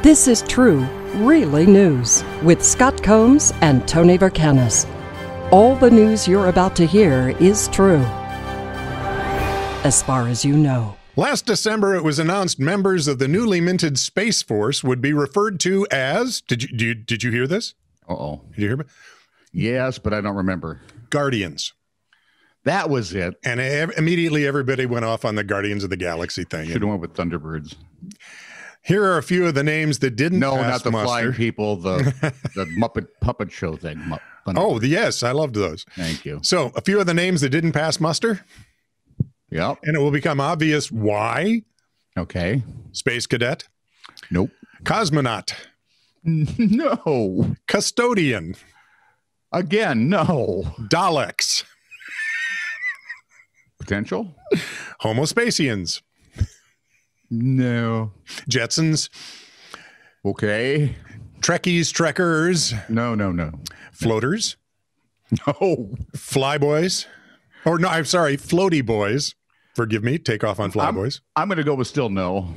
This is true, really news with Scot Combs and Tony Verkinnes. All the news you're about to hear is true, as far as you know. Last December, it was announced members of the newly minted Space Force would be referred to as, did you hear this? Uh-oh. Did you hear me? Yes, but I don't remember. Guardians. That was it. And immediately everybody went off on the Guardians of the Galaxy thing. Should have went with Thunderbirds. Here are a few of the names that didn't No, pass not the muster. flying people, the Muppet puppet show thing. Oh, yes, I loved those. Thank you. So, a few of the names that didn't pass muster. Yep. And it will become obvious why. Okay. Space Cadet. Nope. Cosmonaut. No. Custodian. Again, no. Daleks. Potential? Homospatians. No. Jetsons. Okay. Trekkies, Trekkers. No. Floaters. No. Flyboys. Or no, I'm sorry, Floaty Boys. Forgive me, take off on Flyboys. I'm going to go with still no.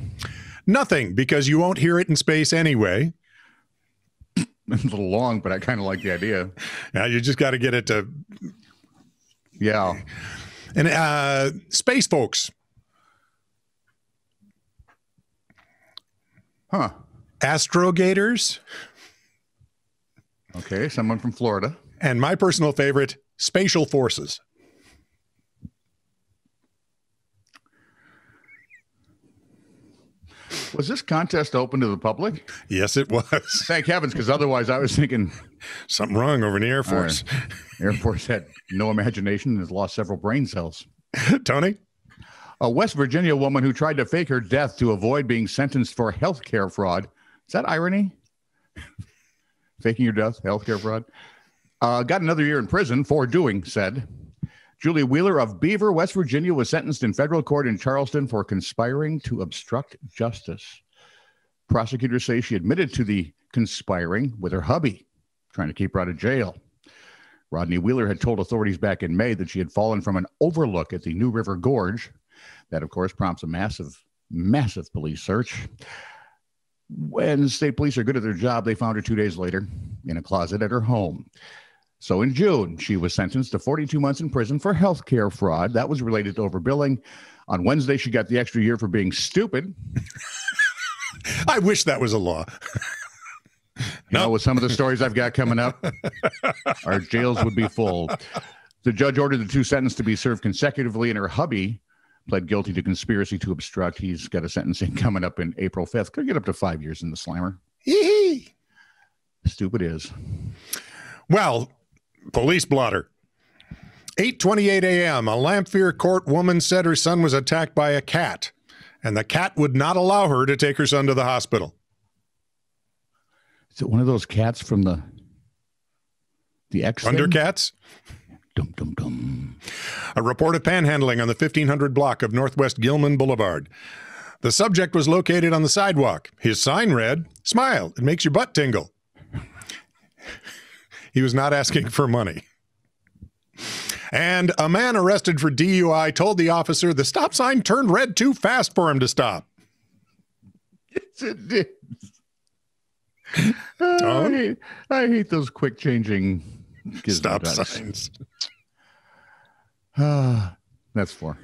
Nothing, because you won't hear it in space anyway. It's a little long, but I kind of like the idea. Now you just got to get it to... Yeah. And space folks. Huh. Astro Gators. Okay, someone from Florida. And my personal favorite, Spatial Forces. Was this contest open to the public? Yes, it was. Thank heavens, because otherwise I was thinking... Something wrong over in the Air Force. Air Force had no imagination and has lost several brain cells. Tony? A West Virginia woman who tried to fake her death to avoid being sentenced for health care fraud. Is that irony? Faking your death, health care fraud. Got another year in prison for doing said. Julie Wheeler of Beaver, West Virginia, was sentenced in federal court in Charleston for conspiring to obstruct justice. Prosecutors say she admitted to the conspiring with her hubby, trying to keep her out of jail. Rodney Wheeler had told authorities back in May that she had fallen from an overlook at the New River Gorge. That, of course, prompts a massive police search. When state police are good at their job, they found her 2 days later in a closet at her home. So in June, she was sentenced to 42 months in prison for health care fraud. That was related to overbilling. On Wednesday, she got the extra year for being stupid. I wish that was a law. Now, with some of the stories I've got coming up, our jails would be full. The judge ordered the two sentenced to be served consecutively, and her hubby pled guilty to conspiracy to obstruct. He's got a sentencing coming up in April 5th. Could get up to 5 years in the slammer. Yee-hee. Stupid is. Well, police blotter. 8:28 a.m., a Lamphere Court woman said her son was attacked by a cat, and the cat would not allow her to take her son to the hospital. Is it one of those cats from the X Thundercats? Dum, dum, dum. A report of panhandling on the 1500 block of Northwest Gilman Boulevard. The subject was located on the sidewalk. His sign read, "Smile, it makes your butt tingle." He was not asking for money. And a man arrested for DUI told the officer the stop sign turned red too fast for him to stop. Yes, it did. I hate those quick changing Stop signs. That's 4.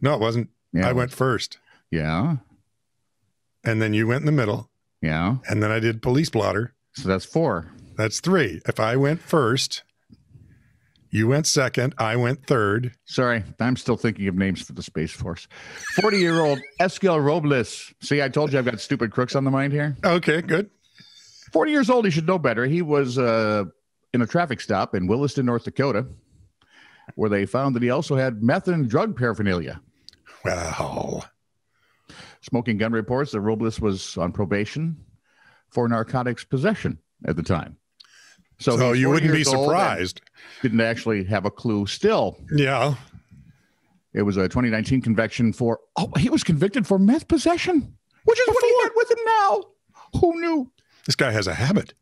No, it wasn't. Yeah. I went first. Yeah. And then you went in the middle. Yeah. And then I did police blotter. So that's 4. That's 3. If I went first, you went second, I went third. Sorry, I'm still thinking of names for the Space Force. 40-year-old Esquiel Robles. See, I told you I've got stupid crooks on the mind here. Okay, good. 40 years old, he should know better. He was in a traffic stop in Williston, North Dakota, where they found that he also had meth and drug paraphernalia. Wow. Smoking gun reports that Robles was on probation for narcotics possession at the time. So you wouldn't be surprised. Didn't actually have a clue still. Yeah. It was a 2019 conviction for, he was convicted for meth possession, which is what he had with him now. Who knew? This guy has a habit.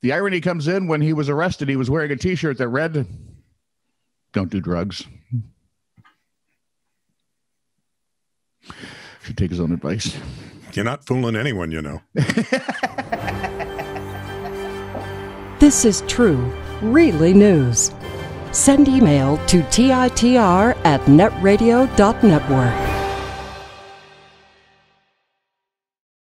The irony comes in when he was arrested. He was wearing a T-shirt that read, "Don't do drugs." Should take his own advice. You're not fooling anyone, you know. This is true, really news. Send email to TITR@netradio.network.